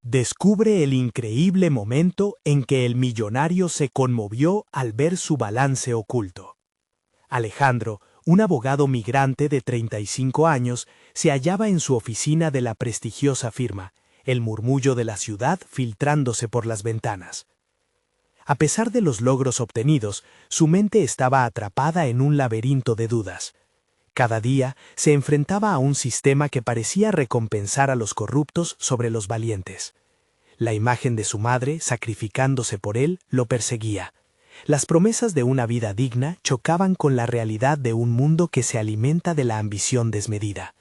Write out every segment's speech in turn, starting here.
Descubre el increíble momento en que el millonario se conmovió al ver su balance oculto. Alejandro, un abogado migrante de 35 años, se hallaba en su oficina de la prestigiosa firma, el murmullo de la ciudad filtrándose por las ventanas. A pesar de los logros obtenidos, su mente estaba atrapada en un laberinto de dudas. Cada día se enfrentaba a un sistema que parecía recompensar a los corruptos sobre los valientes. La imagen de su madre, sacrificándose por él, lo perseguía. Las promesas de una vida digna chocaban con la realidad de un mundo que se alimenta de la ambición desmedida.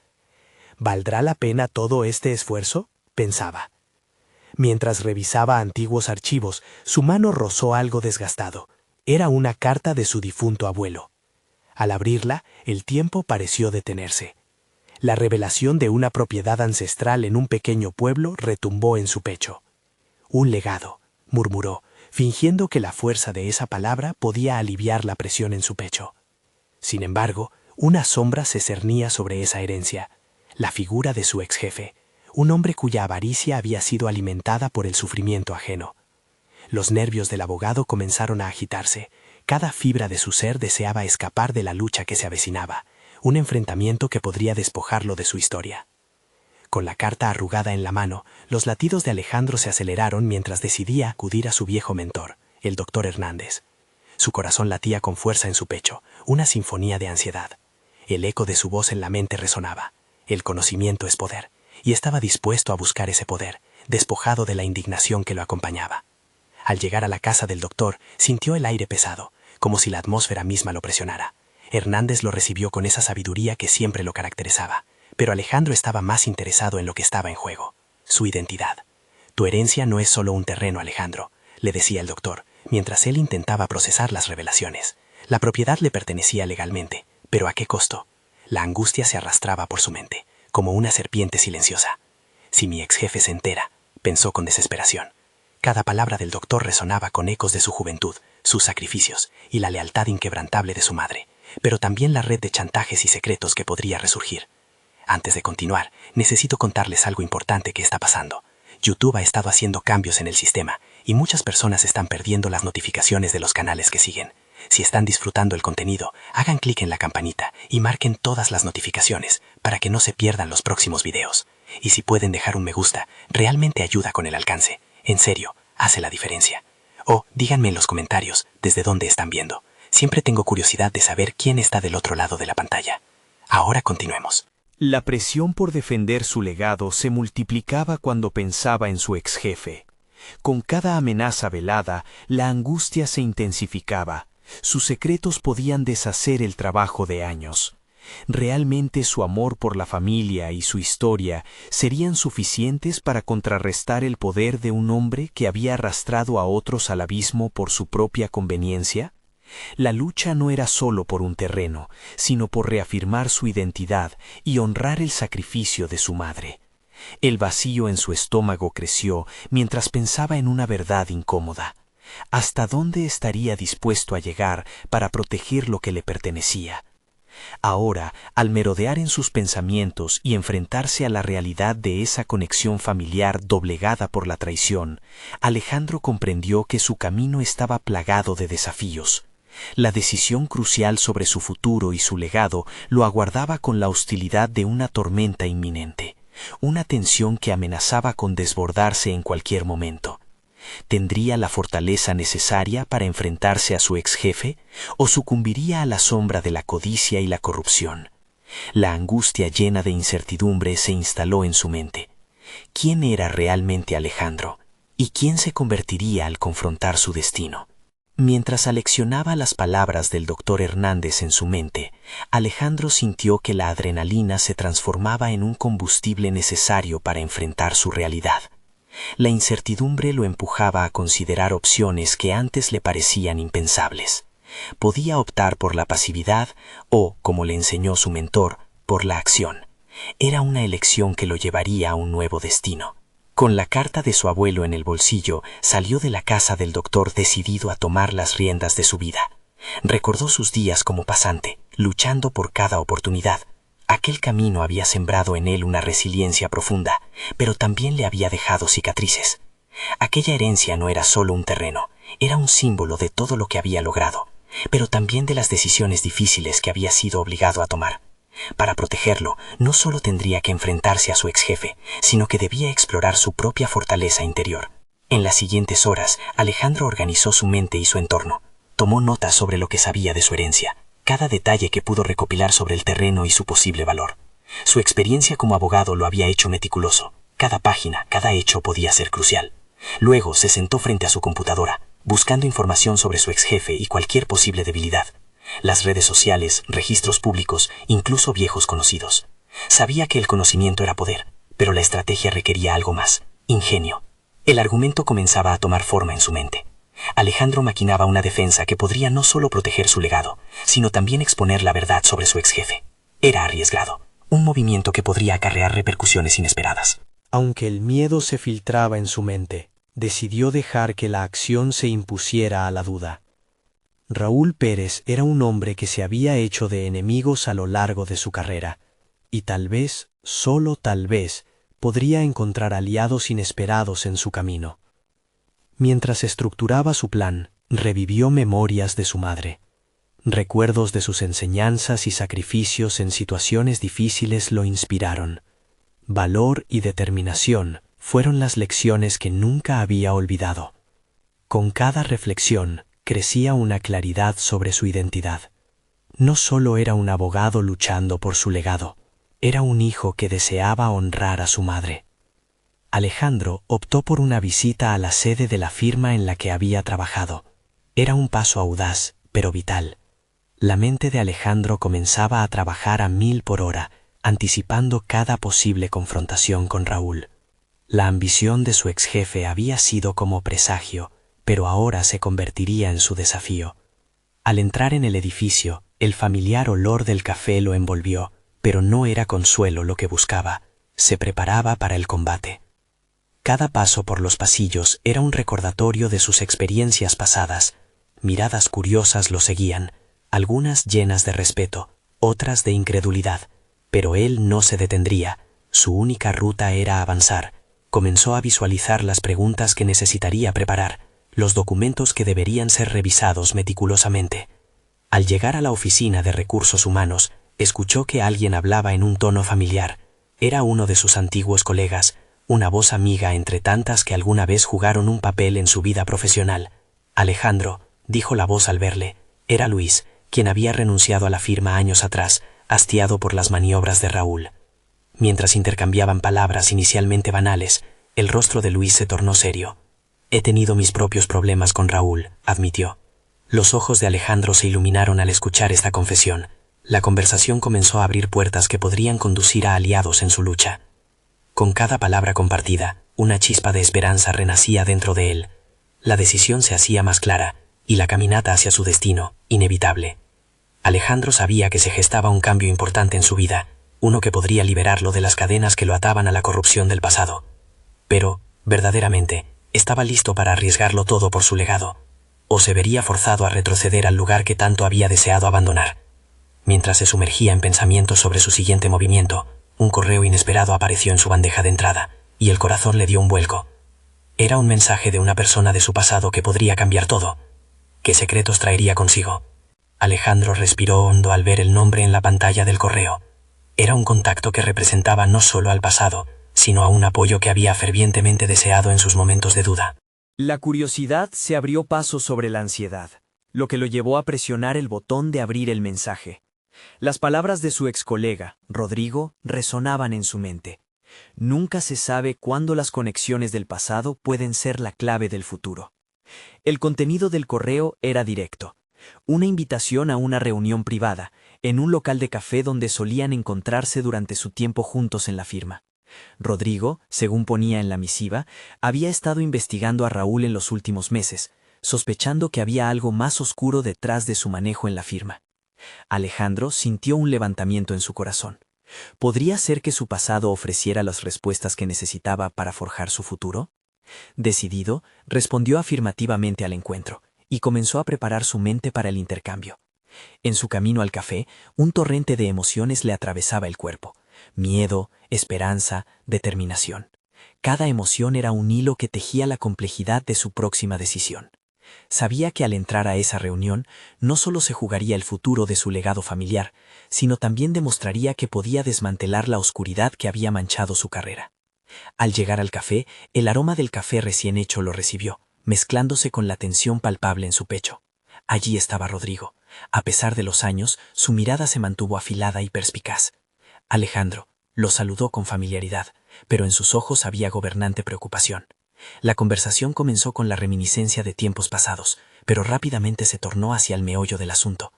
¿Valdrá la pena todo este esfuerzo?, pensaba. Mientras revisaba antiguos archivos, su mano rozó algo desgastado. Era una carta de su difunto abuelo. Al abrirla, el tiempo pareció detenerse. La revelación de una propiedad ancestral en un pequeño pueblo retumbó en su pecho. «Un legado», murmuró, fingiendo que la fuerza de esa palabra podía aliviar la presión en su pecho. Sin embargo, una sombra se cernía sobre esa herencia, la figura de su exjefe, un hombre cuya avaricia había sido alimentada por el sufrimiento ajeno. Los nervios del abogado comenzaron a agitarse. Cada fibra de su ser deseaba escapar de la lucha que se avecinaba, un enfrentamiento que podría despojarlo de su historia. Con la carta arrugada en la mano, los latidos de Alejandro se aceleraron mientras decidía acudir a su viejo mentor, el doctor Hernández. Su corazón latía con fuerza en su pecho, una sinfonía de ansiedad. El eco de su voz en la mente resonaba. El conocimiento es poder, y estaba dispuesto a buscar ese poder, despojado de la indignación que lo acompañaba. Al llegar a la casa del doctor, sintió el aire pesado, como si la atmósfera misma lo presionara. Hernández lo recibió con esa sabiduría que siempre lo caracterizaba, pero Alejandro estaba más interesado en lo que estaba en juego, su identidad. «Tu herencia no es solo un terreno, Alejandro», le decía el doctor, mientras él intentaba procesar las revelaciones. La propiedad le pertenecía legalmente, pero ¿a qué costo? La angustia se arrastraba por su mente, como una serpiente silenciosa. «Si mi exjefe se entera», pensó con desesperación. Cada palabra del doctor resonaba con ecos de su juventud, sus sacrificios y la lealtad inquebrantable de su madre, pero también la red de chantajes y secretos que podría resurgir. «Antes de continuar, necesito contarles algo importante que está pasando. YouTube ha estado haciendo cambios en el sistema y muchas personas están perdiendo las notificaciones de los canales que siguen. Si están disfrutando el contenido, hagan clic en la campanita y marquen todas las notificaciones para que no se pierdan los próximos videos. Y si pueden dejar un me gusta, realmente ayuda con el alcance. En serio, hace la diferencia. O díganme en los comentarios desde dónde están viendo. Siempre tengo curiosidad de saber quién está del otro lado de la pantalla. Ahora continuemos». La presión por defender su legado se multiplicaba cuando pensaba en su exjefe. Con cada amenaza velada, la angustia se intensificaba. Sus secretos podían deshacer el trabajo de años. ¿Realmente su amor por la familia y su historia serían suficientes para contrarrestar el poder de un hombre que había arrastrado a otros al abismo por su propia conveniencia? La lucha no era solo por un terreno, sino por reafirmar su identidad y honrar el sacrificio de su madre. El vacío en su estómago creció mientras pensaba en una verdad incómoda. ¿Hasta dónde estaría dispuesto a llegar para proteger lo que le pertenecía? Ahora, al merodear en sus pensamientos y enfrentarse a la realidad de esa conexión familiar doblegada por la traición, Alejandro comprendió que su camino estaba plagado de desafíos. La decisión crucial sobre su futuro y su legado lo aguardaba con la hostilidad de una tormenta inminente, una tensión que amenazaba con desbordarse en cualquier momento. ¿Tendría la fortaleza necesaria para enfrentarse a su exjefe o sucumbiría a la sombra de la codicia y la corrupción? La angustia llena de incertidumbre se instaló en su mente. ¿Quién era realmente Alejandro? ¿Y quién se convertiría al confrontar su destino? Mientras aleccionaba las palabras del doctor Hernández en su mente, Alejandro sintió que la adrenalina se transformaba en un combustible necesario para enfrentar su realidad. La incertidumbre lo empujaba a considerar opciones que antes le parecían impensables. Podía optar por la pasividad o, como le enseñó su mentor, por la acción. Era una elección que lo llevaría a un nuevo destino. Con la carta de su abuelo en el bolsillo, salió de la casa del doctor decidido a tomar las riendas de su vida. Recordó sus días como pasante, luchando por cada oportunidad. Aquel camino había sembrado en él una resiliencia profunda, pero también le había dejado cicatrices. Aquella herencia no era solo un terreno, era un símbolo de todo lo que había logrado, pero también de las decisiones difíciles que había sido obligado a tomar. Para protegerlo, no solo tendría que enfrentarse a su exjefe, sino que debía explorar su propia fortaleza interior. En las siguientes horas, Alejandro organizó su mente y su entorno. Tomó notas sobre lo que sabía de su herencia, cada detalle que pudo recopilar sobre el terreno y su posible valor. Su experiencia como abogado lo había hecho meticuloso. Cada página, cada hecho podía ser crucial. Luego se sentó frente a su computadora, buscando información sobre su exjefe y cualquier posible debilidad. Las redes sociales, registros públicos, incluso viejos conocidos. Sabía que el conocimiento era poder, pero la estrategia requería algo más: ingenio. El argumento comenzaba a tomar forma en su mente. Alejandro maquinaba una defensa que podría no solo proteger su legado, sino también exponer la verdad sobre su exjefe. Era arriesgado, un movimiento que podría acarrear repercusiones inesperadas. Aunque el miedo se filtraba en su mente, decidió dejar que la acción se impusiera a la duda. Raúl Pérez era un hombre que se había hecho de enemigos a lo largo de su carrera, y tal vez, solo tal vez, podría encontrar aliados inesperados en su camino. Mientras estructuraba su plan, revivió memorias de su madre. Recuerdos de sus enseñanzas y sacrificios en situaciones difíciles lo inspiraron. Valor y determinación fueron las lecciones que nunca había olvidado. Con cada reflexión, crecía una claridad sobre su identidad. No solo era un abogado luchando por su legado, era un hijo que deseaba honrar a su madre. Alejandro optó por una visita a la sede de la firma en la que había trabajado. Era un paso audaz, pero vital. La mente de Alejandro comenzaba a trabajar a 1000 por hora, anticipando cada posible confrontación con Raúl. La ambición de su exjefe había sido como presagio, pero ahora se convertiría en su desafío. Al entrar en el edificio, el familiar olor del café lo envolvió, pero no era consuelo lo que buscaba. Se preparaba para el combate. Cada paso por los pasillos era un recordatorio de sus experiencias pasadas. Miradas curiosas lo seguían, algunas llenas de respeto, otras de incredulidad. Pero él no se detendría. Su única ruta era avanzar. Comenzó a visualizar las preguntas que necesitaría preparar, los documentos que deberían ser revisados meticulosamente. Al llegar a la oficina de recursos humanos, escuchó que alguien hablaba en un tono familiar. Era uno de sus antiguos colegas, una voz amiga entre tantas que alguna vez jugaron un papel en su vida profesional. Alejandro, dijo la voz al verle. Era Luis, quien había renunciado a la firma años atrás, hastiado por las maniobras de Raúl. Mientras intercambiaban palabras inicialmente banales, el rostro de Luis se tornó serio. He tenido mis propios problemas con Raúl, admitió. Los ojos de Alejandro se iluminaron al escuchar esta confesión. La conversación comenzó a abrir puertas que podrían conducir a aliados en su lucha. Con cada palabra compartida, una chispa de esperanza renacía dentro de él. La decisión se hacía más clara, y la caminata hacia su destino, inevitable. Alejandro sabía que se gestaba un cambio importante en su vida, uno que podría liberarlo de las cadenas que lo ataban a la corrupción del pasado. Pero, verdaderamente, estaba listo para arriesgarlo todo por su legado, o se vería forzado a retroceder al lugar que tanto había deseado abandonar. Mientras se sumergía en pensamientos sobre su siguiente movimiento, un correo inesperado apareció en su bandeja de entrada, y el corazón le dio un vuelco. Era un mensaje de una persona de su pasado que podría cambiar todo. ¿Qué secretos traería consigo? Alejandro respiró hondo al ver el nombre en la pantalla del correo. Era un contacto que representaba no solo al pasado, sino a un apoyo que había fervientemente deseado en sus momentos de duda. La curiosidad se abrió paso sobre la ansiedad, lo que lo llevó a presionar el botón de abrir el mensaje. Las palabras de su ex colega, Rodrigo, resonaban en su mente. Nunca se sabe cuándo las conexiones del pasado pueden ser la clave del futuro. El contenido del correo era directo. Una invitación a una reunión privada, en un local de café donde solían encontrarse durante su tiempo juntos en la firma. Rodrigo, según ponía en la misiva, había estado investigando a Raúl en los últimos meses, sospechando que había algo más oscuro detrás de su manejo en la firma. Alejandro sintió un levantamiento en su corazón. ¿Podría ser que su pasado ofreciera las respuestas que necesitaba para forjar su futuro? Decidido, respondió afirmativamente al encuentro y comenzó a preparar su mente para el intercambio. En su camino al café, un torrente de emociones le atravesaba el cuerpo. Miedo, esperanza, determinación. Cada emoción era un hilo que tejía la complejidad de su próxima decisión. Sabía que al entrar a esa reunión, no solo se jugaría el futuro de su legado familiar, sino también demostraría que podía desmantelar la oscuridad que había manchado su carrera. Al llegar al café, el aroma del café recién hecho lo recibió, mezclándose con la tensión palpable en su pecho. Allí estaba Rodrigo. A pesar de los años, su mirada se mantuvo afilada y perspicaz. Alejandro lo saludó con familiaridad, pero en sus ojos había gobernante preocupación. La conversación comenzó con la reminiscencia de tiempos pasados, pero rápidamente se tornó hacia el meollo del asunto.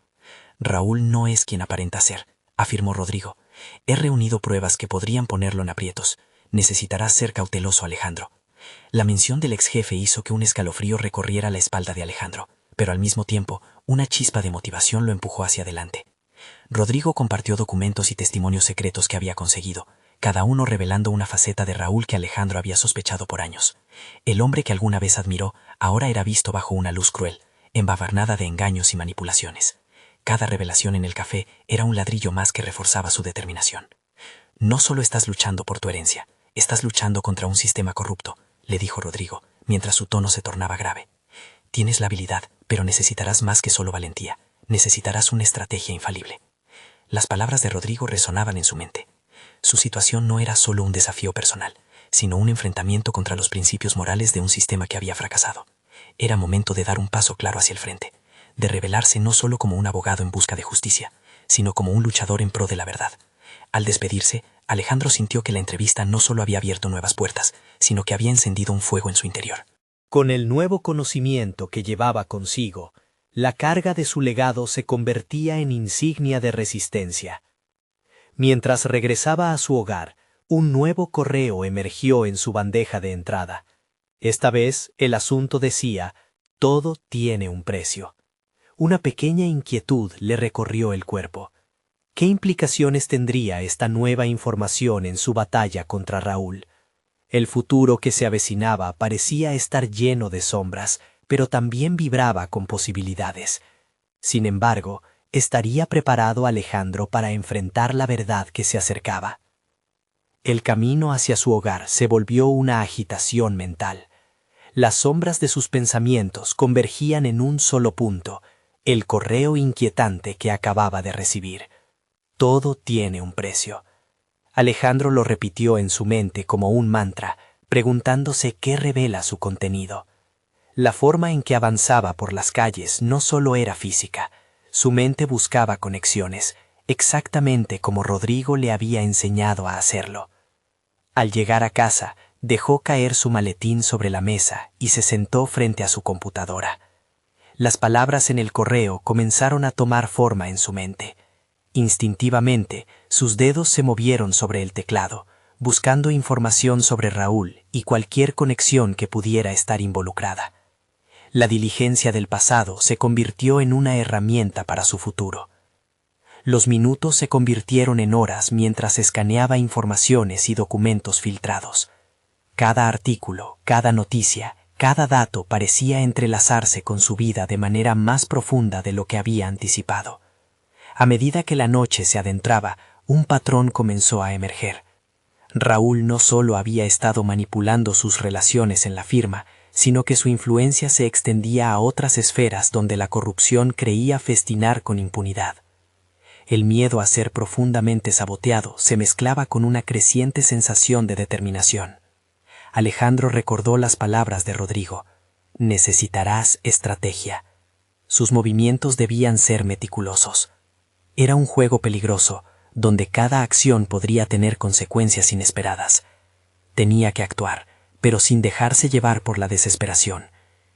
Raúl no es quien aparenta ser, afirmó Rodrigo. He reunido pruebas que podrían ponerlo en aprietos. Necesitarás ser cauteloso, Alejandro. La mención del ex jefe hizo que un escalofrío recorriera la espalda de Alejandro, pero al mismo tiempo, una chispa de motivación lo empujó hacia adelante. Rodrigo compartió documentos y testimonios secretos que había conseguido, cada uno revelando una faceta de Raúl que Alejandro había sospechado por años. El hombre que alguna vez admiró ahora era visto bajo una luz cruel, embavernada de engaños y manipulaciones. Cada revelación en el café era un ladrillo más que reforzaba su determinación. No solo estás luchando por tu herencia, estás luchando contra un sistema corrupto, le dijo Rodrigo, mientras su tono se tornaba grave. Tienes la habilidad, pero necesitarás más que solo valentía. Necesitarás una estrategia infalible. Las palabras de Rodrigo resonaban en su mente. Su situación no era solo un desafío personal, sino un enfrentamiento contra los principios morales de un sistema que había fracasado. Era momento de dar un paso claro hacia el frente, de revelarse no solo como un abogado en busca de justicia, sino como un luchador en pro de la verdad. Al despedirse, Alejandro sintió que la entrevista no solo había abierto nuevas puertas, sino que había encendido un fuego en su interior. Con el nuevo conocimiento que llevaba consigo, la carga de su legado se convertía en insignia de resistencia. Mientras regresaba a su hogar, un nuevo correo emergió en su bandeja de entrada. Esta vez el asunto decía: todo tiene un precio. Una pequeña inquietud le recorrió el cuerpo. ¿Qué implicaciones tendría esta nueva información en su batalla contra Raúl? El futuro que se avecinaba parecía estar lleno de sombras, pero también vibraba con posibilidades. Sin embargo, ¿estaría preparado Alejandro para enfrentar la verdad que se acercaba? El camino hacia su hogar se volvió una agitación mental. Las sombras de sus pensamientos convergían en un solo punto: el correo inquietante que acababa de recibir. Todo tiene un precio. Alejandro lo repitió en su mente como un mantra, preguntándose qué revela su contenido. La forma en que avanzaba por las calles no solo era física, su mente buscaba conexiones, exactamente como Rodrigo le había enseñado a hacerlo. Al llegar a casa, dejó caer su maletín sobre la mesa y se sentó frente a su computadora. Las palabras en el correo comenzaron a tomar forma en su mente. Instintivamente, sus dedos se movieron sobre el teclado, buscando información sobre Raúl y cualquier conexión que pudiera estar involucrada. La diligencia del pasado se convirtió en una herramienta para su futuro. Los minutos se convirtieron en horas mientras escaneaba informaciones y documentos filtrados. Cada artículo, cada noticia, cada dato parecía entrelazarse con su vida de manera más profunda de lo que había anticipado. A medida que la noche se adentraba, un patrón comenzó a emerger. Raúl no solo había estado manipulando sus relaciones en la firma, sino que su influencia se extendía a otras esferas donde la corrupción creía festinar con impunidad. El miedo a ser profundamente saboteado se mezclaba con una creciente sensación de determinación. Alejandro recordó las palabras de Rodrigo: necesitarás estrategia. Sus movimientos debían ser meticulosos. Era un juego peligroso, donde cada acción podría tener consecuencias inesperadas. Tenía que actuar, pero sin dejarse llevar por la desesperación.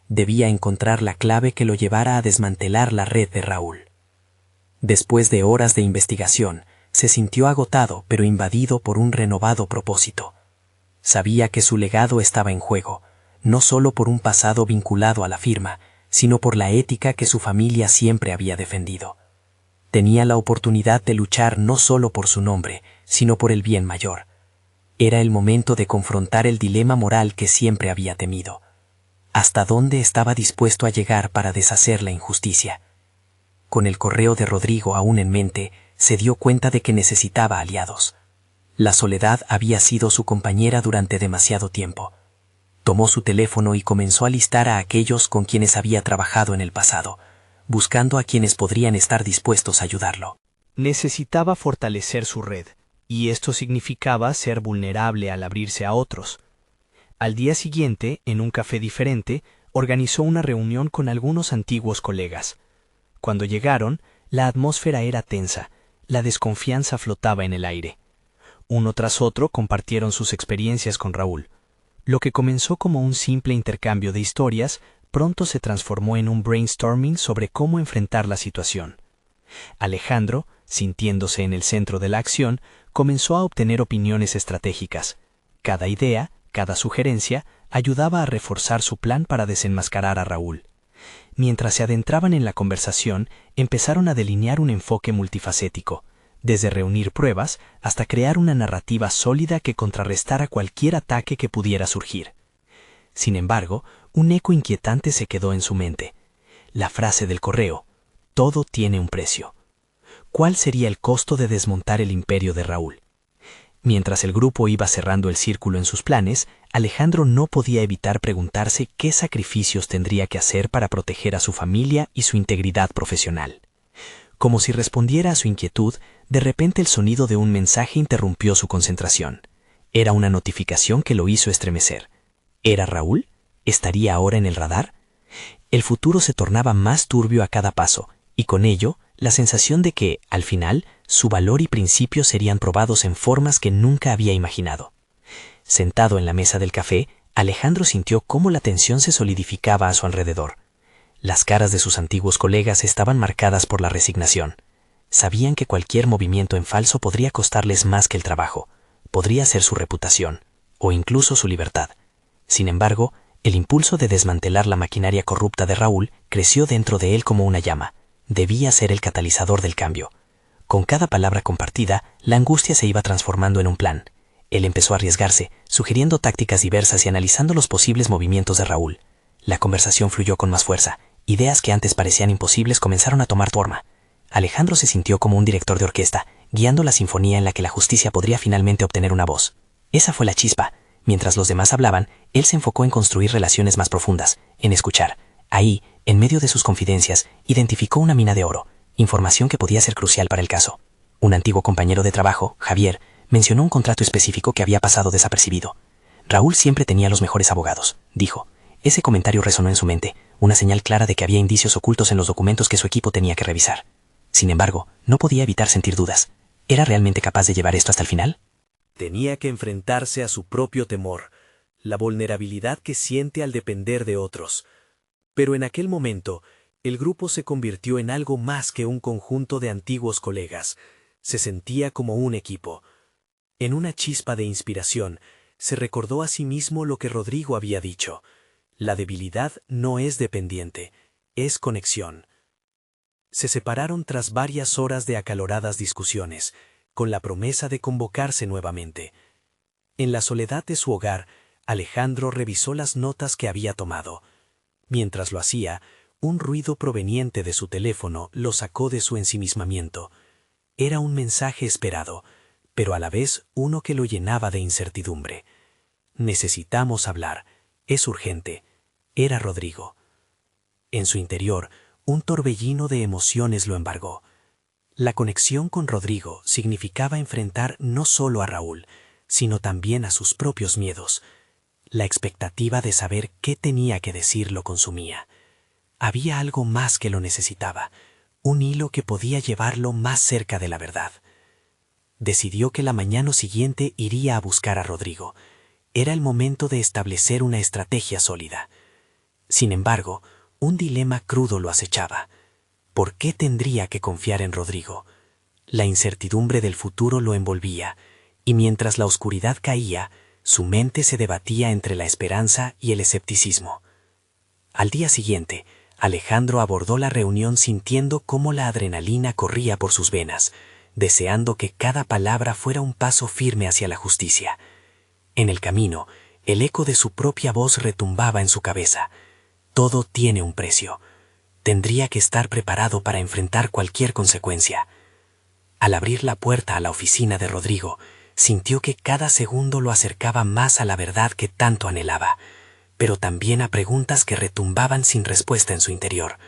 Debía encontrar la clave que lo llevara a desmantelar la red de Raúl. Después de horas de investigación, se sintió agotado pero invadido por un renovado propósito. Sabía que su legado estaba en juego, no solo por un pasado vinculado a la firma, sino por la ética que su familia siempre había defendido. Tenía la oportunidad de luchar no solo por su nombre, sino por el bien mayor. Era el momento de confrontar el dilema moral que siempre había temido. ¿Hasta dónde estaba dispuesto a llegar para deshacer la injusticia? Con el correo de Rodrigo aún en mente, se dio cuenta de que necesitaba aliados. La soledad había sido su compañera durante demasiado tiempo. Tomó su teléfono y comenzó a listar a aquellos con quienes había trabajado en el pasado, buscando a quienes podrían estar dispuestos a ayudarlo. Necesitaba fortalecer su red, y esto significaba ser vulnerable al abrirse a otros. Al día siguiente, en un café diferente, organizó una reunión con algunos antiguos colegas. Cuando llegaron, la atmósfera era tensa, la desconfianza flotaba en el aire. Uno tras otro compartieron sus experiencias con Raúl. Lo que comenzó como un simple intercambio de historias, pronto se transformó en un brainstorming sobre cómo enfrentar la situación. Alejandro, sintiéndose en el centro de la acción, comenzó a obtener opiniones estratégicas. Cada idea, cada sugerencia, ayudaba a reforzar su plan para desenmascarar a Raúl. Mientras se adentraban en la conversación, empezaron a delinear un enfoque multifacético, desde reunir pruebas hasta crear una narrativa sólida que contrarrestara cualquier ataque que pudiera surgir. Sin embargo, un eco inquietante se quedó en su mente. La frase del correo: todo tiene un precio. ¿Cuál sería el costo de desmontar el imperio de Raúl? Mientras el grupo iba cerrando el círculo en sus planes, Alejandro no podía evitar preguntarse qué sacrificios tendría que hacer para proteger a su familia y su integridad profesional. Como si respondiera a su inquietud, de repente el sonido de un mensaje interrumpió su concentración. Era una notificación que lo hizo estremecer. ¿Era Raúl? ¿Estaría ahora en el radar? El futuro se tornaba más turbio a cada paso, y con ello, la sensación de que, al final, su valor y principios serían probados en formas que nunca había imaginado. Sentado en la mesa del café, Alejandro sintió cómo la tensión se solidificaba a su alrededor. Las caras de sus antiguos colegas estaban marcadas por la resignación. Sabían que cualquier movimiento en falso podría costarles más que el trabajo, podría ser su reputación, o incluso su libertad. Sin embargo, el impulso de desmantelar la maquinaria corrupta de Raúl creció dentro de él como una llama. Debía ser el catalizador del cambio. Con cada palabra compartida, la angustia se iba transformando en un plan. Él empezó a arriesgarse, sugiriendo tácticas diversas y analizando los posibles movimientos de Raúl. La conversación fluyó con más fuerza. Ideas que antes parecían imposibles comenzaron a tomar forma. Alejandro se sintió como un director de orquesta, guiando la sinfonía en la que la justicia podría finalmente obtener una voz. Esa fue la chispa. Mientras los demás hablaban, él se enfocó en construir relaciones más profundas, en escuchar. Ahí, en medio de sus confidencias, identificó una mina de oro, información que podía ser crucial para el caso. Un antiguo compañero de trabajo, Javier, mencionó un contrato específico que había pasado desapercibido. Raúl siempre tenía los mejores abogados, dijo. Ese comentario resonó en su mente, una señal clara de que había indicios ocultos en los documentos que su equipo tenía que revisar. Sin embargo, no podía evitar sentir dudas. ¿Era realmente capaz de llevar esto hasta el final? Tenía que enfrentarse a su propio temor, la vulnerabilidad que siente al depender de otros. Pero en aquel momento, el grupo se convirtió en algo más que un conjunto de antiguos colegas. Se sentía como un equipo. En una chispa de inspiración, se recordó a sí mismo lo que Rodrigo había dicho. La debilidad no es dependiente, es conexión. Se separaron tras varias horas de acaloradas discusiones, con la promesa de convocarse nuevamente. En la soledad de su hogar, Alejandro revisó las notas que había tomado. Mientras lo hacía, un ruido proveniente de su teléfono lo sacó de su ensimismamiento. Era un mensaje esperado, pero a la vez uno que lo llenaba de incertidumbre. Necesitamos hablar, es urgente. Era Rodrigo. En su interior, un torbellino de emociones lo embargó. La conexión con Rodrigo significaba enfrentar no solo a Raúl, sino también a sus propios miedos. La expectativa de saber qué tenía que decir lo consumía. Había algo más que lo necesitaba, un hilo que podía llevarlo más cerca de la verdad. Decidió que la mañana siguiente iría a buscar a Rodrigo. Era el momento de establecer una estrategia sólida. Sin embargo, un dilema crudo lo acechaba. ¿Por qué tendría que confiar en Rodrigo? La incertidumbre del futuro lo envolvía, y mientras la oscuridad caía, su mente se debatía entre la esperanza y el escepticismo. Al día siguiente, Alejandro abordó la reunión sintiendo cómo la adrenalina corría por sus venas, deseando que cada palabra fuera un paso firme hacia la justicia. En el camino, el eco de su propia voz retumbaba en su cabeza. Todo tiene un precio. Tendría que estar preparado para enfrentar cualquier consecuencia. Al abrir la puerta a la oficina de Rodrigo, sintió que cada segundo lo acercaba más a la verdad que tanto anhelaba, pero también a preguntas que retumbaban sin respuesta en su interior.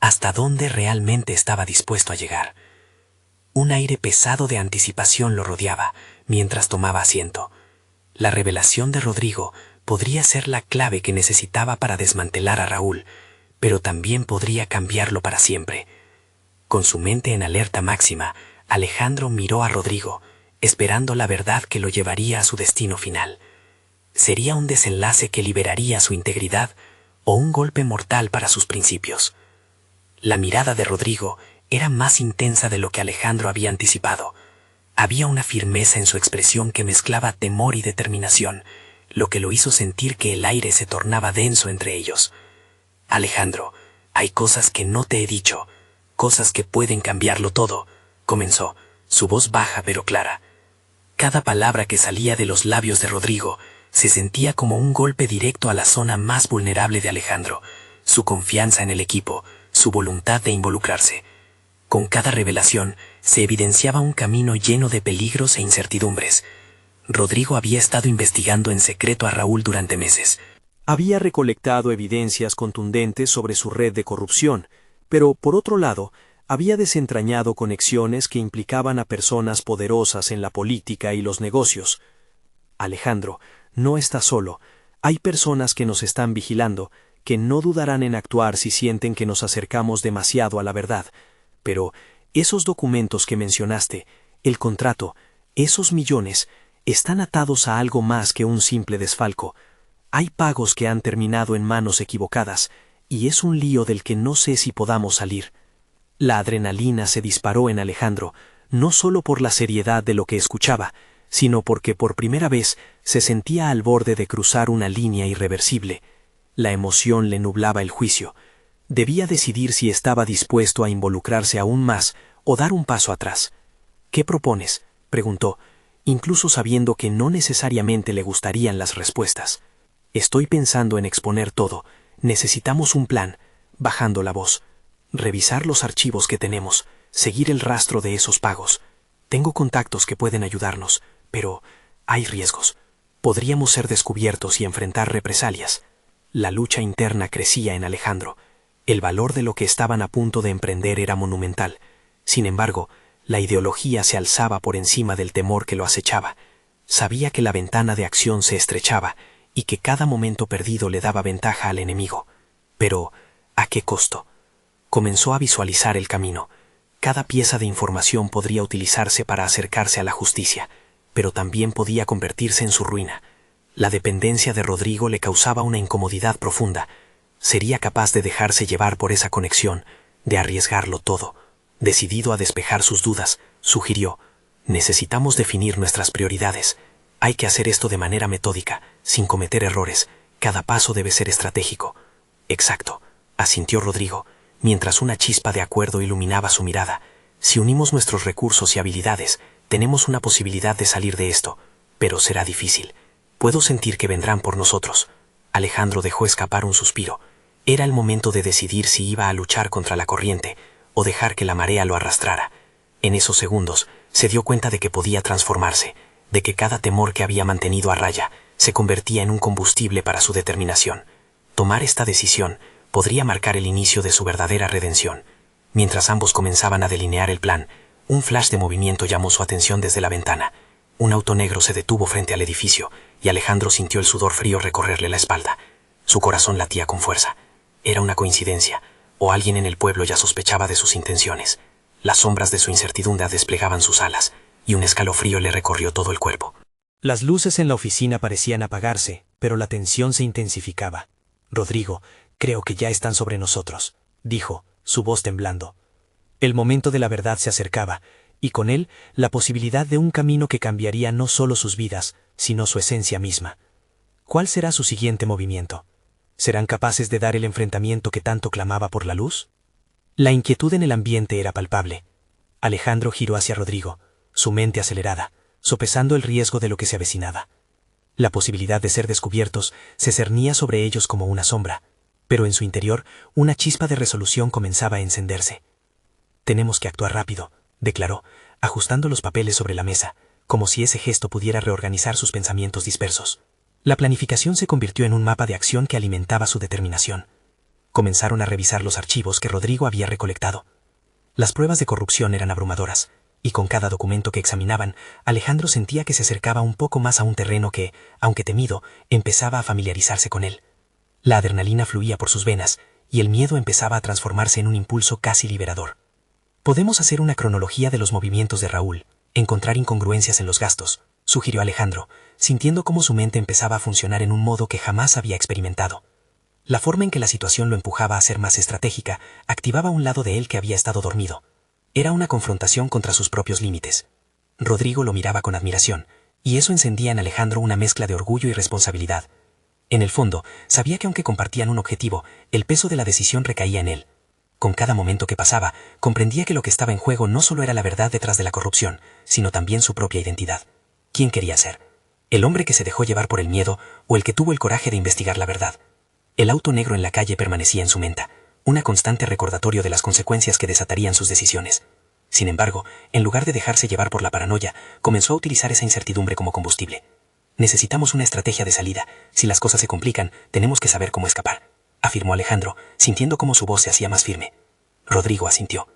¿Hasta dónde realmente estaba dispuesto a llegar? Un aire pesado de anticipación lo rodeaba mientras tomaba asiento. La revelación de Rodrigo podría ser la clave que necesitaba para desmantelar a Raúl, pero también podría cambiarlo para siempre. Con su mente en alerta máxima, Alejandro miró a Rodrigo, esperando la verdad que lo llevaría a su destino final. ¿Sería un desenlace que liberaría su integridad o un golpe mortal para sus principios? La mirada de Rodrigo era más intensa de lo que Alejandro había anticipado. Había una firmeza en su expresión que mezclaba temor y determinación, lo que lo hizo sentir que el aire se tornaba denso entre ellos. Alejandro, hay cosas que no te he dicho, cosas que pueden cambiarlo todo, comenzó, su voz baja pero clara. Cada palabra que salía de los labios de Rodrigo se sentía como un golpe directo a la zona más vulnerable de Alejandro, su confianza en el equipo, su voluntad de involucrarse. Con cada revelación se evidenciaba un camino lleno de peligros e incertidumbres. Rodrigo había estado investigando en secreto a Raúl durante meses. Había recolectado evidencias contundentes sobre su red de corrupción, pero, por otro lado, había desentrañado conexiones que implicaban a personas poderosas en la política y los negocios. Alejandro, no estás solo. Hay personas que nos están vigilando, que no dudarán en actuar si sienten que nos acercamos demasiado a la verdad. Pero esos documentos que mencionaste, el contrato, esos millones, están atados a algo más que un simple desfalco. Hay pagos que han terminado en manos equivocadas, y es un lío del que no sé si podamos salir. La adrenalina se disparó en Alejandro, no solo por la seriedad de lo que escuchaba, sino porque por primera vez se sentía al borde de cruzar una línea irreversible. La emoción le nublaba el juicio. Debía decidir si estaba dispuesto a involucrarse aún más o dar un paso atrás. ¿Qué propones?, preguntó, incluso sabiendo que no necesariamente le gustarían las respuestas. Estoy pensando en exponer todo. Necesitamos un plan, bajando la voz. Revisar los archivos que tenemos, seguir el rastro de esos pagos. Tengo contactos que pueden ayudarnos, pero hay riesgos. Podríamos ser descubiertos y enfrentar represalias. La lucha interna crecía en Alejandro. El valor de lo que estaban a punto de emprender era monumental. Sin embargo, la ideología se alzaba por encima del temor que lo acechaba. Sabía que la ventana de acción se estrechaba y que cada momento perdido le daba ventaja al enemigo. Pero, ¿a qué costo? Comenzó a visualizar el camino. Cada pieza de información podría utilizarse para acercarse a la justicia, pero también podía convertirse en su ruina. La dependencia de Rodrigo le causaba una incomodidad profunda. Sería capaz de dejarse llevar por esa conexión, de arriesgarlo todo. Decidido a despejar sus dudas, sugirió: necesitamos definir nuestras prioridades. Hay que hacer esto de manera metódica, sin cometer errores. Cada paso debe ser estratégico. Exacto, asintió Rodrigo, mientras una chispa de acuerdo iluminaba su mirada. Si unimos nuestros recursos y habilidades, tenemos una posibilidad de salir de esto, pero será difícil. Puedo sentir que vendrán por nosotros. Alejandro dejó escapar un suspiro. Era el momento de decidir si iba a luchar contra la corriente o dejar que la marea lo arrastrara. En esos segundos se dio cuenta de que podía transformarse, de que cada temor que había mantenido a raya se convertía en un combustible para su determinación. Tomar esta decisión podría marcar el inicio de su verdadera redención. Mientras ambos comenzaban a delinear el plan, un flash de movimiento llamó su atención desde la ventana. Un auto negro se detuvo frente al edificio y Alejandro sintió el sudor frío recorrerle la espalda. Su corazón latía con fuerza. Era una coincidencia, o alguien en el pueblo ya sospechaba de sus intenciones. Las sombras de su incertidumbre desplegaban sus alas, y un escalofrío le recorrió todo el cuerpo. Las luces en la oficina parecían apagarse, pero la tensión se intensificaba. Rodrigo, creo que ya están sobre nosotros, dijo, su voz temblando. El momento de la verdad se acercaba, y con él la posibilidad de un camino que cambiaría no solo sus vidas, sino su esencia misma. ¿Cuál será su siguiente movimiento? ¿Serán capaces de dar el enfrentamiento que tanto clamaba por la luz? La inquietud en el ambiente era palpable. Alejandro giró hacia Rodrigo, su mente acelerada, sopesando el riesgo de lo que se avecinaba. La posibilidad de ser descubiertos se cernía sobre ellos como una sombra. Pero en su interior, una chispa de resolución comenzaba a encenderse. «Tenemos que actuar rápido», declaró, ajustando los papeles sobre la mesa, como si ese gesto pudiera reorganizar sus pensamientos dispersos. La planificación se convirtió en un mapa de acción que alimentaba su determinación. Comenzaron a revisar los archivos que Rodrigo había recolectado. Las pruebas de corrupción eran abrumadoras, y con cada documento que examinaban, Alejandro sentía que se acercaba un poco más a un terreno que, aunque temido, empezaba a familiarizarse con él. La adrenalina fluía por sus venas, y el miedo empezaba a transformarse en un impulso casi liberador. «Podemos hacer una cronología de los movimientos de Raúl, encontrar incongruencias en los gastos», sugirió Alejandro, sintiendo cómo su mente empezaba a funcionar en un modo que jamás había experimentado. La forma en que la situación lo empujaba a ser más estratégica activaba un lado de él que había estado dormido. Era una confrontación contra sus propios límites. Rodrigo lo miraba con admiración, y eso encendía en Alejandro una mezcla de orgullo y responsabilidad. En el fondo, sabía que aunque compartían un objetivo, el peso de la decisión recaía en él. Con cada momento que pasaba, comprendía que lo que estaba en juego no solo era la verdad detrás de la corrupción, sino también su propia identidad. ¿Quién quería ser? ¿El hombre que se dejó llevar por el miedo o el que tuvo el coraje de investigar la verdad? El auto negro en la calle permanecía en su mente, una constante recordatorio de las consecuencias que desatarían sus decisiones. Sin embargo, en lugar de dejarse llevar por la paranoia, comenzó a utilizar esa incertidumbre como combustible. «Necesitamos una estrategia de salida. Si las cosas se complican, tenemos que saber cómo escapar», afirmó Alejandro, sintiendo cómo su voz se hacía más firme. Rodrigo asintió.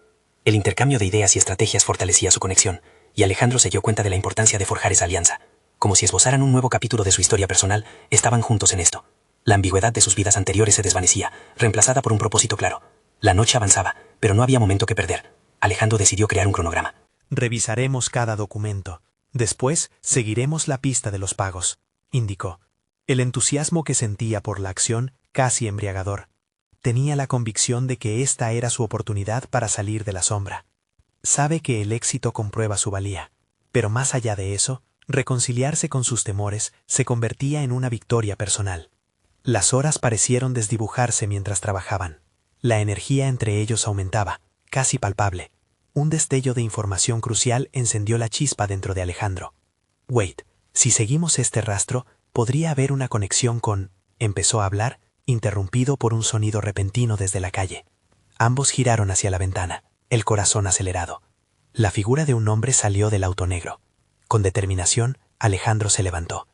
El intercambio de ideas y estrategias fortalecía su conexión, y Alejandro se dio cuenta de la importancia de forjar esa alianza. Como si esbozaran un nuevo capítulo de su historia personal, estaban juntos en esto. La ambigüedad de sus vidas anteriores se desvanecía, reemplazada por un propósito claro. La noche avanzaba, pero no había momento que perder. Alejandro decidió crear un cronograma. «Revisaremos cada documento. Después seguiremos la pista de los pagos», indicó. El entusiasmo que sentía por la acción, casi embriagador. Tenía la convicción de que esta era su oportunidad para salir de la sombra. Sabe que el éxito comprueba su valía, pero más allá de eso, reconciliarse con sus temores se convertía en una victoria personal. Las horas parecieron desdibujarse mientras trabajaban. La energía entre ellos aumentaba, casi palpable. Un destello de información crucial encendió la chispa dentro de Alejandro. «Wait, si seguimos este rastro, podría haber una conexión con...», empezó a hablar, interrumpido por un sonido repentino desde la calle. Ambos giraron hacia la ventana, el corazón acelerado. La figura de un hombre salió del auto negro. Con determinación, Alejandro se levantó.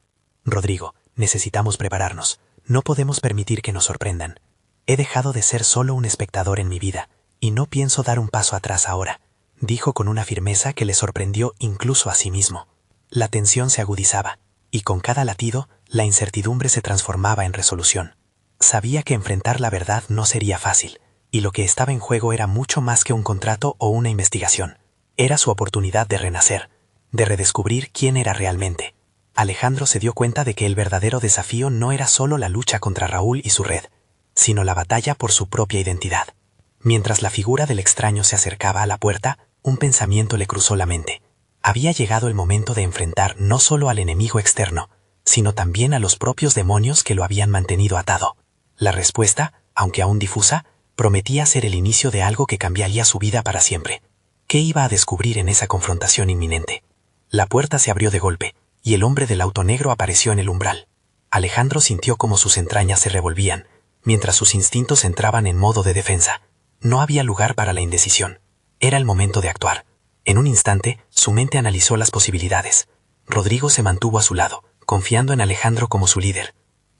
«Rodrigo, necesitamos prepararnos. No podemos permitir que nos sorprendan. He dejado de ser solo un espectador en mi vida, y no pienso dar un paso atrás ahora», dijo con una firmeza que le sorprendió incluso a sí mismo. La tensión se agudizaba, y con cada latido, la incertidumbre se transformaba en resolución. Sabía que enfrentar la verdad no sería fácil, y lo que estaba en juego era mucho más que un contrato o una investigación. Era su oportunidad de renacer, de redescubrir quién era realmente. Alejandro se dio cuenta de que el verdadero desafío no era solo la lucha contra Raúl y su red, sino la batalla por su propia identidad. Mientras la figura del extraño se acercaba a la puerta, un pensamiento le cruzó la mente. Había llegado el momento de enfrentar no solo al enemigo externo, sino también a los propios demonios que lo habían mantenido atado. La respuesta, aunque aún difusa, prometía ser el inicio de algo que cambiaría su vida para siempre. ¿Qué iba a descubrir en esa confrontación inminente? La puerta se abrió de golpe, y el hombre del auto negro apareció en el umbral. Alejandro sintió como sus entrañas se revolvían, mientras sus instintos entraban en modo de defensa. No había lugar para la indecisión. Era el momento de actuar. En un instante, su mente analizó las posibilidades. Rodrigo se mantuvo a su lado, confiando en Alejandro como su líder.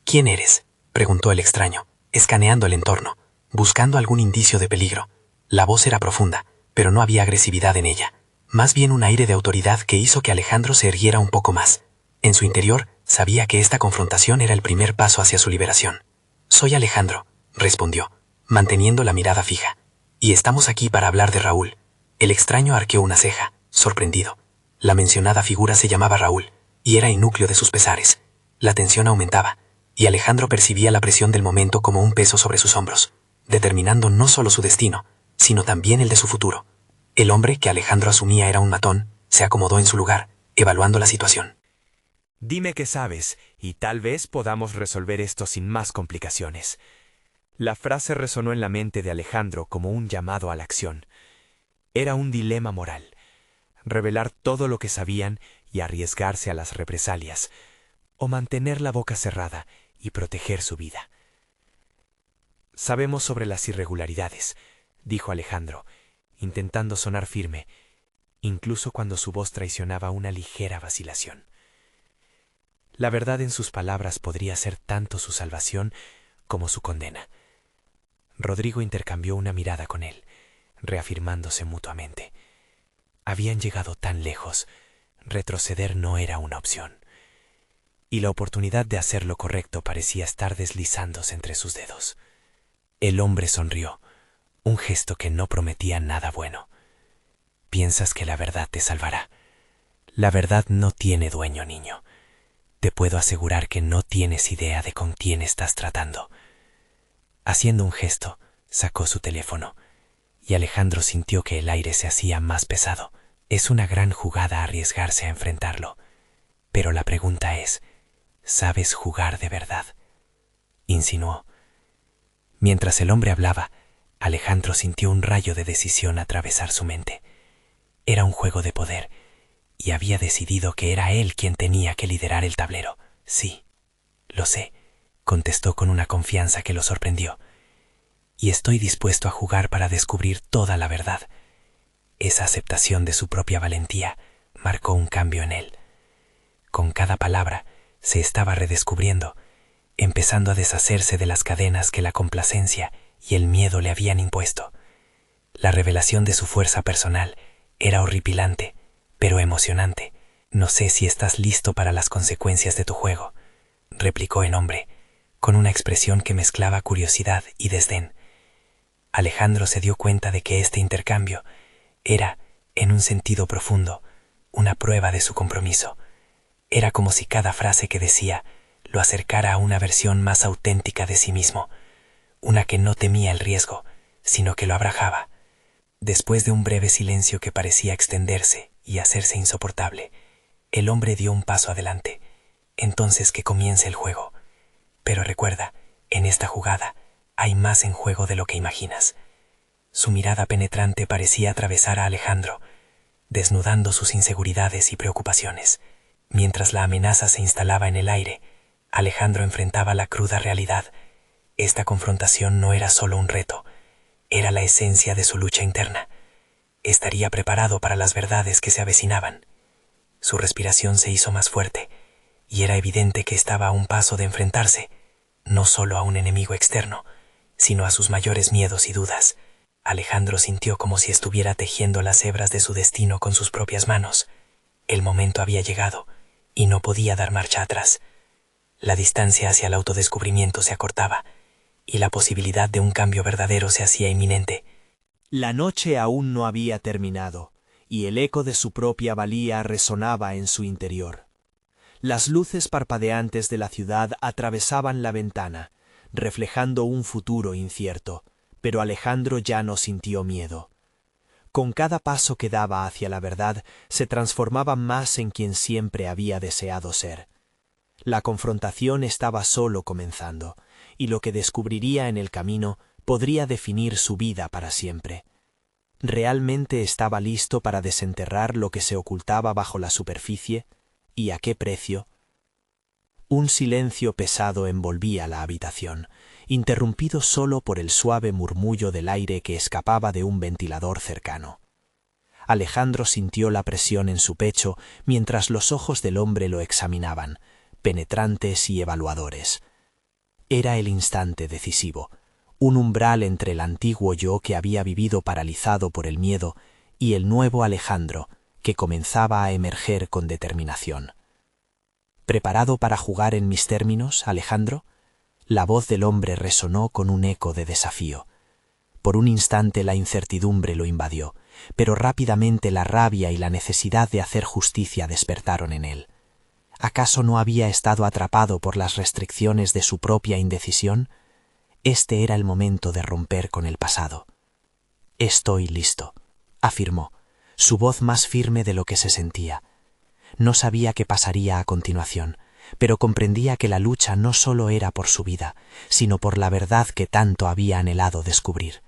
«¿Quién eres?», preguntó el extraño, escaneando el entorno, buscando algún indicio de peligro. La voz era profunda, pero no había agresividad en ella. Más bien un aire de autoridad que hizo que Alejandro se erguiera un poco más. En su interior, sabía que esta confrontación era el primer paso hacia su liberación. «Soy Alejandro», respondió, manteniendo la mirada fija. «Y estamos aquí para hablar de Raúl». El extraño arqueó una ceja, sorprendido. La mencionada figura se llamaba Raúl, y era el núcleo de sus pesares. La tensión aumentaba, y Alejandro percibía la presión del momento como un peso sobre sus hombros, determinando no solo su destino, sino también el de su futuro. El hombre que Alejandro asumía era un matón, se acomodó en su lugar, evaluando la situación. «Dime qué sabes, y tal vez podamos resolver esto sin más complicaciones». La frase resonó en la mente de Alejandro como un llamado a la acción. Era un dilema moral: revelar todo lo que sabían y arriesgarse a las represalias, o mantener la boca cerrada y proteger su vida. Sabemos sobre las irregularidades, dijo Alejandro, intentando sonar firme, incluso cuando su voz traicionaba una ligera vacilación. La verdad en sus palabras podría ser tanto su salvación como su condena. Rodrigo intercambió una mirada con él, reafirmándose mutuamente. Habían llegado tan lejos, retroceder no era una opción, y la oportunidad de hacer lo correcto parecía estar deslizándose entre sus dedos. El hombre sonrió, un gesto que no prometía nada bueno. Piensas que la verdad te salvará. La verdad no tiene dueño, niño. Te puedo asegurar que no tienes idea de con quién estás tratando. Haciendo un gesto, sacó su teléfono, y Alejandro sintió que el aire se hacía más pesado. Es una gran jugada arriesgarse a enfrentarlo, pero la pregunta es, ¿sabes jugar de verdad?, insinuó. Mientras el hombre hablaba, Alejandro sintió un rayo de decisión atravesar su mente. Era un juego de poder, y había decidido que era él quien tenía que liderar el tablero. Sí, lo sé, contestó con una confianza que lo sorprendió. Y estoy dispuesto a jugar para descubrir toda la verdad. Esa aceptación de su propia valentía marcó un cambio en él. Con cada palabra se estaba redescubriendo, empezando a deshacerse de las cadenas que la complacencia y el miedo le habían impuesto. La revelación de su fuerza personal era horripilante, pero emocionante. No sé si estás listo para las consecuencias de tu juego, replicó el hombre, con una expresión que mezclaba curiosidad y desdén. Alejandro se dio cuenta de que este intercambio era, en un sentido profundo, una prueba de su compromiso. Era como si cada frase que decía lo acercara a una versión más auténtica de sí mismo, una que no temía el riesgo, sino que lo abrajaba. Después de un breve silencio que parecía extenderse y hacerse insoportable, el hombre dio un paso adelante. Entonces que comience el juego. Pero recuerda, en esta jugada hay más en juego de lo que imaginas. Su mirada penetrante parecía atravesar a Alejandro, desnudando sus inseguridades y preocupaciones. Mientras la amenaza se instalaba en el aire, Alejandro enfrentaba la cruda realidad. Esta confrontación no era solo un reto, era la esencia de su lucha interna. Estaría preparado para las verdades que se avecinaban. Su respiración se hizo más fuerte, y era evidente que estaba a un paso de enfrentarse, no solo a un enemigo externo, sino a sus mayores miedos y dudas. Alejandro sintió como si estuviera tejiendo las hebras de su destino con sus propias manos. El momento había llegado, y no podía dar marcha atrás. La distancia hacia el autodescubrimiento se acortaba, y la posibilidad de un cambio verdadero se hacía inminente. La noche aún no había terminado, y el eco de su propia valía resonaba en su interior. Las luces parpadeantes de la ciudad atravesaban la ventana, reflejando un futuro incierto, pero Alejandro ya no sintió miedo. Con cada paso que daba hacia la verdad, se transformaba más en quien siempre había deseado ser. La confrontación estaba solo comenzando, y lo que descubriría en el camino podría definir su vida para siempre. ¿Realmente estaba listo para desenterrar lo que se ocultaba bajo la superficie? ¿Y a qué precio? Un silencio pesado envolvía la habitación, interrumpido solo por el suave murmullo del aire que escapaba de un ventilador cercano. Alejandro sintió la presión en su pecho mientras los ojos del hombre lo examinaban, penetrantes y evaluadores. Era el instante decisivo, un umbral entre el antiguo yo que había vivido paralizado por el miedo y el nuevo Alejandro que comenzaba a emerger con determinación. ¿Preparado para jugar en mis términos, Alejandro? La voz del hombre resonó con un eco de desafío. Por un instante la incertidumbre lo invadió, pero rápidamente la rabia y la necesidad de hacer justicia despertaron en él. ¿Acaso no había estado atrapado por las restricciones de su propia indecisión? Este era el momento de romper con el pasado. «Estoy listo», afirmó, su voz más firme de lo que se sentía. No sabía qué pasaría a continuación, pero comprendía que la lucha no solo era por su vida, sino por la verdad que tanto había anhelado descubrir.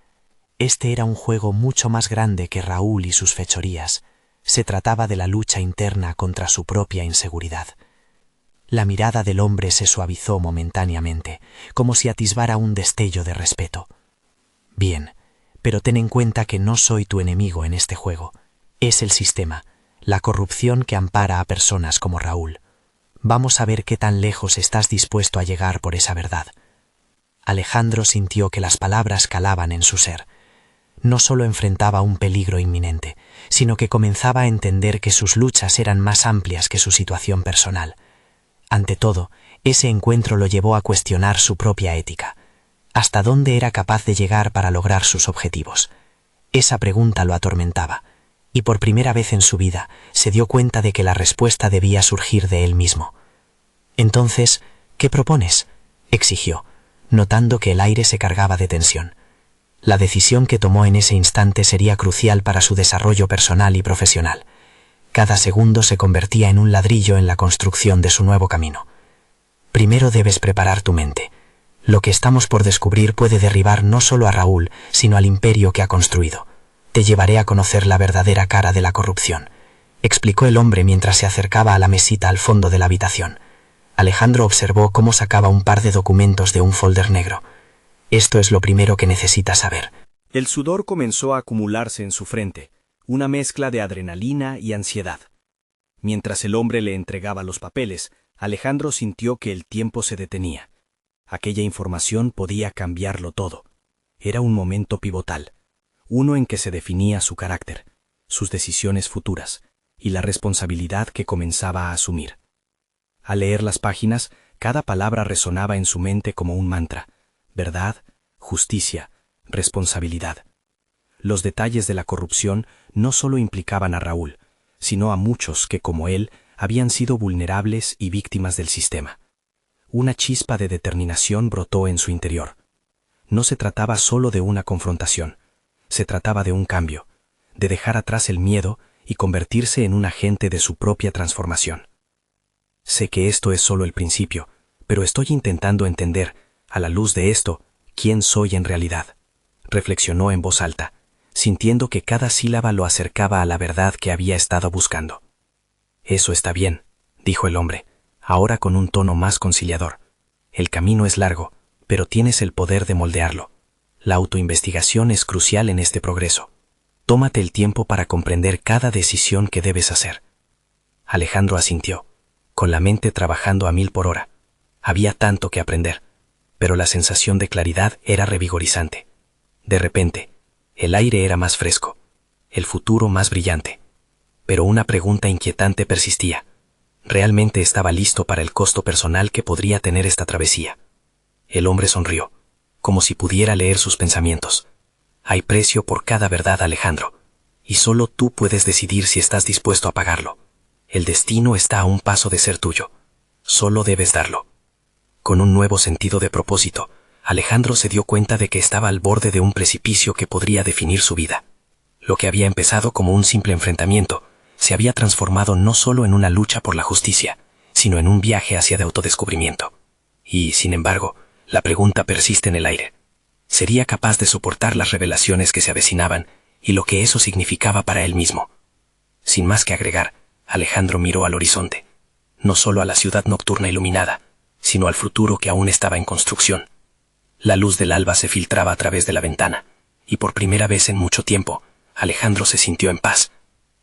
Este era un juego mucho más grande que Raúl y sus fechorías. Se trataba de la lucha interna contra su propia inseguridad. La mirada del hombre se suavizó momentáneamente, como si atisbara un destello de respeto. Bien, pero ten en cuenta que no soy tu enemigo en este juego. Es el sistema, la corrupción que ampara a personas como Raúl. Vamos a ver qué tan lejos estás dispuesto a llegar por esa verdad. Alejandro sintió que las palabras calaban en su ser. No solo enfrentaba un peligro inminente, sino que comenzaba a entender que sus luchas eran más amplias que su situación personal. Ante todo, ese encuentro lo llevó a cuestionar su propia ética. ¿Hasta dónde era capaz de llegar para lograr sus objetivos? Esa pregunta lo atormentaba, y por primera vez en su vida se dio cuenta de que la respuesta debía surgir de él mismo. «Entonces, ¿qué propones?», exigió, notando que el aire se cargaba de tensión. La decisión que tomó en ese instante sería crucial para su desarrollo personal y profesional. Cada segundo se convertía en un ladrillo en la construcción de su nuevo camino. Primero debes preparar tu mente. Lo que estamos por descubrir puede derribar no solo a Raúl, sino al imperio que ha construido. Te llevaré a conocer la verdadera cara de la corrupción, explicó el hombre mientras se acercaba a la mesita al fondo de la habitación. Alejandro observó cómo sacaba un par de documentos de un folder negro. Esto es lo primero que necesitas saber. El sudor comenzó a acumularse en su frente, una mezcla de adrenalina y ansiedad. Mientras el hombre le entregaba los papeles, Alejandro sintió que el tiempo se detenía. Aquella información podía cambiarlo todo. Era un momento pivotal, uno en que se definía su carácter, sus decisiones futuras y la responsabilidad que comenzaba a asumir. Al leer las páginas, cada palabra resonaba en su mente como un mantra: verdad, justicia, responsabilidad. Los detalles de la corrupción no solo implicaban a Raúl, sino a muchos que, como él, habían sido vulnerables y víctimas del sistema. Una chispa de determinación brotó en su interior. No se trataba solo de una confrontación, se trataba de un cambio, de dejar atrás el miedo y convertirse en un agente de su propia transformación. Sé que esto es solo el principio, pero estoy intentando entender, a la luz de esto, quién soy en realidad, reflexionó en voz alta, sintiendo que cada sílaba lo acercaba a la verdad que había estado buscando. Eso está bien, dijo el hombre, ahora con un tono más conciliador. El camino es largo, pero tienes el poder de moldearlo. La autoinvestigación es crucial en este progreso. Tómate el tiempo para comprender cada decisión que debes hacer. Alejandro asintió, con la mente trabajando a 1000 por hora. Había tanto que aprender, pero la sensación de claridad era revigorizante. De repente, el aire era más fresco, el futuro más brillante. Pero una pregunta inquietante persistía. ¿Realmente estaba listo para el costo personal que podría tener esta travesía? El hombre sonrió, como si pudiera leer sus pensamientos. Hay precio por cada verdad, Alejandro, y solo tú puedes decidir si estás dispuesto a pagarlo. El destino está a un paso de ser tuyo. Solo debes darlo. Con un nuevo sentido de propósito, Alejandro se dio cuenta de que estaba al borde de un precipicio que podría definir su vida. Lo que había empezado como un simple enfrentamiento se había transformado no solo en una lucha por la justicia, sino en un viaje hacia de autodescubrimiento. Y, sin embargo, la pregunta persiste en el aire. ¿Sería capaz de soportar las revelaciones que se avecinaban y lo que eso significaba para él mismo? Sin más que agregar, Alejandro miró al horizonte, no solo a la ciudad nocturna iluminada, sino al futuro que aún estaba en construcción. La luz del alba se filtraba a través de la ventana, y por primera vez en mucho tiempo, Alejandro se sintió en paz.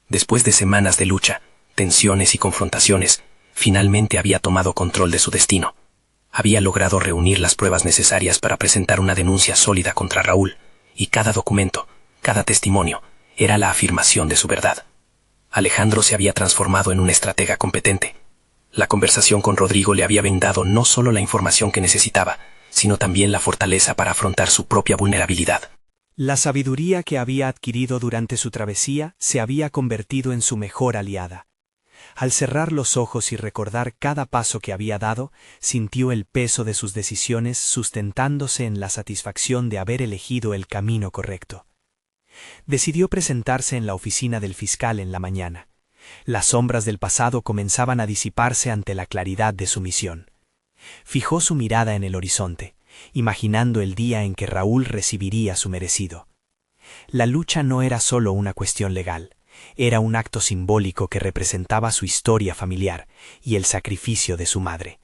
Después de semanas de lucha, tensiones y confrontaciones, finalmente había tomado control de su destino. Había logrado reunir las pruebas necesarias para presentar una denuncia sólida contra Raúl, y cada documento, cada testimonio, era la afirmación de su verdad. Alejandro se había transformado en un estratega competente. La conversación con Rodrigo le había brindado no solo la información que necesitaba, sino también la fortaleza para afrontar su propia vulnerabilidad. La sabiduría que había adquirido durante su travesía se había convertido en su mejor aliada. Al cerrar los ojos y recordar cada paso que había dado, sintió el peso de sus decisiones sustentándose en la satisfacción de haber elegido el camino correcto. Decidió presentarse en la oficina del fiscal en la mañana. Las sombras del pasado comenzaban a disiparse ante la claridad de su misión. Fijó su mirada en el horizonte, imaginando el día en que Raúl recibiría su merecido. La lucha no era solo una cuestión legal, Era un acto simbólico que representaba su historia familiar y el sacrificio de su madre.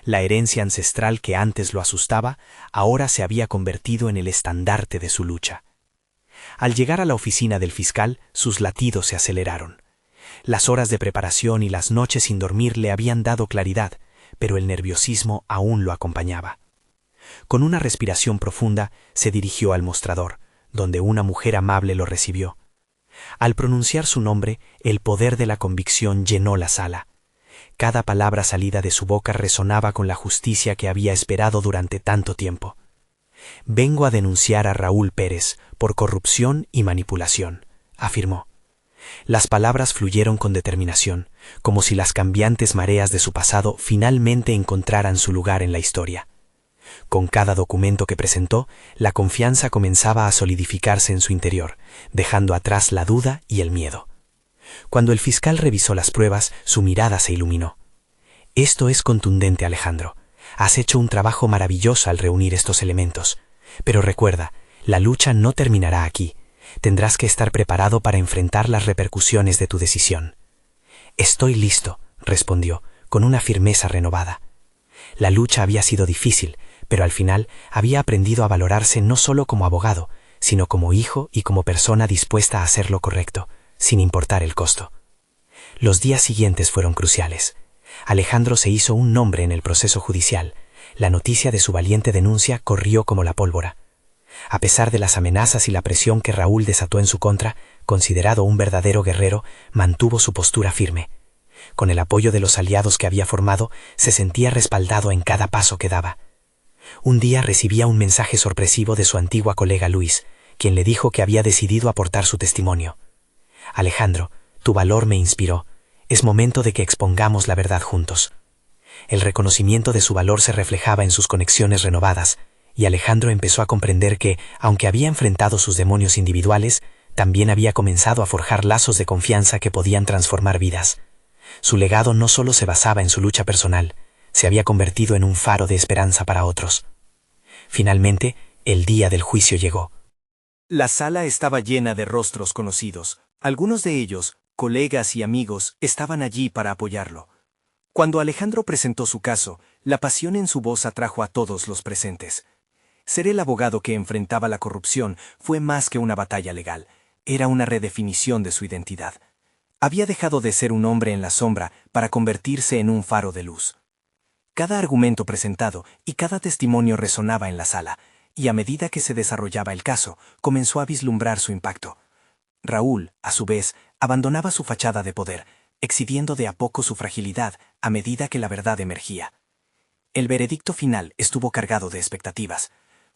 La herencia ancestral que antes lo asustaba, ahora se había convertido en el estandarte de su lucha. Al llegar a la oficina del fiscal, sus latidos se aceleraron. Las horas de preparación y las noches sin dormir le habían dado claridad, pero el nerviosismo aún lo acompañaba. Con una respiración profunda, se dirigió al mostrador, donde una mujer amable lo recibió. Al pronunciar su nombre, el poder de la convicción llenó la sala. Cada palabra salida de su boca resonaba con la justicia que había esperado durante tanto tiempo. «Vengo a denunciar a Raúl Pérez por corrupción y manipulación», afirmó. Las palabras fluyeron con determinación, como si las cambiantes mareas de su pasado finalmente encontraran su lugar en la historia. Con cada documento que presentó, la confianza comenzaba a solidificarse en su interior, dejando atrás la duda y el miedo. Cuando el fiscal revisó las pruebas, su mirada se iluminó. «Esto es contundente, Alejandro. Has hecho un trabajo maravilloso al reunir estos elementos. Pero recuerda, la lucha no terminará aquí. Tendrás que estar preparado para enfrentar las repercusiones de tu decisión». «Estoy listo», respondió, con una firmeza renovada. La lucha había sido difícil, pero al final había aprendido a valorarse no solo como abogado, sino como hijo y como persona dispuesta a hacer lo correcto, sin importar el costo. Los días siguientes fueron cruciales. Alejandro se hizo un nombre en el proceso judicial. La noticia de su valiente denuncia corrió como la pólvora. A pesar de las amenazas y la presión que Raúl desató en su contra, considerado un verdadero guerrero, mantuvo su postura firme. Con el apoyo de los aliados que había formado, se sentía respaldado en cada paso que daba. Un día recibía un mensaje sorpresivo de su antigua colega Luis, quien le dijo que había decidido aportar su testimonio. «Alejandro, tu valor me inspiró. Es momento de que expongamos la verdad juntos». El reconocimiento de su valor se reflejaba en sus conexiones renovadas, y Alejandro empezó a comprender que, aunque había enfrentado sus demonios individuales, también había comenzado a forjar lazos de confianza que podían transformar vidas. Su legado no solo se basaba en su lucha personal, se había convertido en un faro de esperanza para otros. Finalmente, el día del juicio llegó. La sala estaba llena de rostros conocidos. Algunos de ellos, colegas y amigos, estaban allí para apoyarlo. Cuando Alejandro presentó su caso, la pasión en su voz atrajo a todos los presentes. Ser el abogado que enfrentaba la corrupción fue más que una batalla legal, era una redefinición de su identidad. Había dejado de ser un hombre en la sombra para convertirse en un faro de luz. Cada argumento presentado y cada testimonio resonaba en la sala, y a medida que se desarrollaba el caso, comenzó a vislumbrar su impacto. Raúl, a su vez, abandonaba su fachada de poder, exhibiendo de a poco su fragilidad a medida que la verdad emergía. El veredicto final estuvo cargado de expectativas.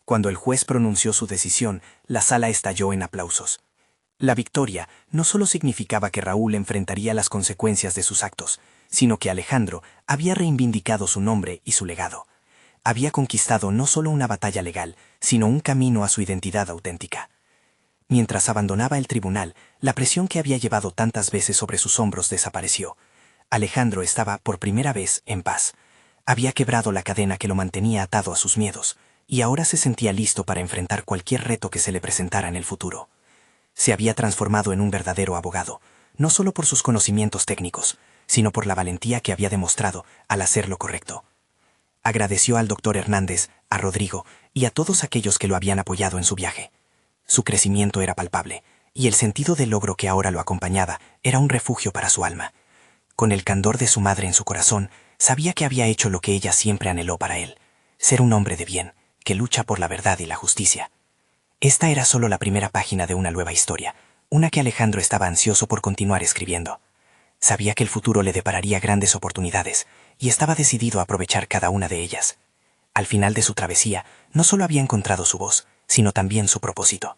Cuando el juez pronunció su decisión, la sala estalló en aplausos. La victoria no solo significaba que Raúl enfrentaría las consecuencias de sus actos, sino que Alejandro había reivindicado su nombre y su legado. Había conquistado no solo una batalla legal, sino un camino a su identidad auténtica. Mientras abandonaba el tribunal, la presión que había llevado tantas veces sobre sus hombros desapareció. Alejandro estaba, por primera vez, en paz. Había quebrado la cadena que lo mantenía atado a sus miedos, y ahora se sentía listo para enfrentar cualquier reto que se le presentara en el futuro. Se había transformado en un verdadero abogado, no solo por sus conocimientos técnicos, sino por la valentía que había demostrado al hacer lo correcto. Agradeció al doctor Hernández, a Rodrigo y a todos aquellos que lo habían apoyado en su viaje. Su crecimiento era palpable, y el sentido del logro que ahora lo acompañaba era un refugio para su alma. Con el candor de su madre en su corazón, sabía que había hecho lo que ella siempre anheló para él, ser un hombre de bien, que lucha por la verdad y la justicia. Esta era solo la primera página de una nueva historia, una que Alejandro estaba ansioso por continuar escribiendo. Sabía que el futuro le depararía grandes oportunidades, y estaba decidido a aprovechar cada una de ellas. Al final de su travesía, no solo había encontrado su voz, sino también su propósito.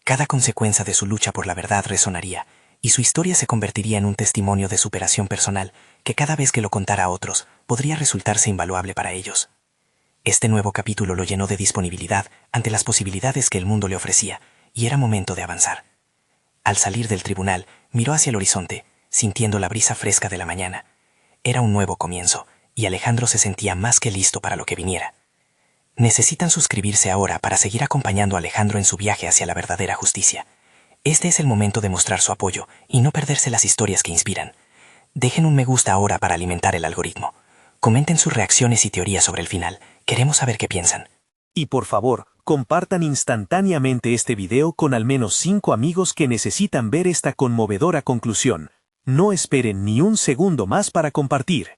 Cada consecuencia de su lucha por la verdad resonaría, y su historia se convertiría en un testimonio de superación personal que cada vez que lo contara a otros podría resultarse invaluable para ellos. Este nuevo capítulo lo llenó de disponibilidad ante las posibilidades que el mundo le ofrecía, y era momento de avanzar. Al salir del tribunal, miró hacia el horizonte, sintiendo la brisa fresca de la mañana. Era un nuevo comienzo, y Alejandro se sentía más que listo para lo que viniera. Necesitan suscribirse ahora para seguir acompañando a Alejandro en su viaje hacia la verdadera justicia. Este es el momento de mostrar su apoyo y no perderse las historias que inspiran. Dejen un me gusta ahora para alimentar el algoritmo. Comenten sus reacciones y teorías sobre el final. Queremos saber qué piensan. Y por favor, compartan instantáneamente este video con al menos 5 amigos que necesitan ver esta conmovedora conclusión. No esperen ni un segundo más para compartir.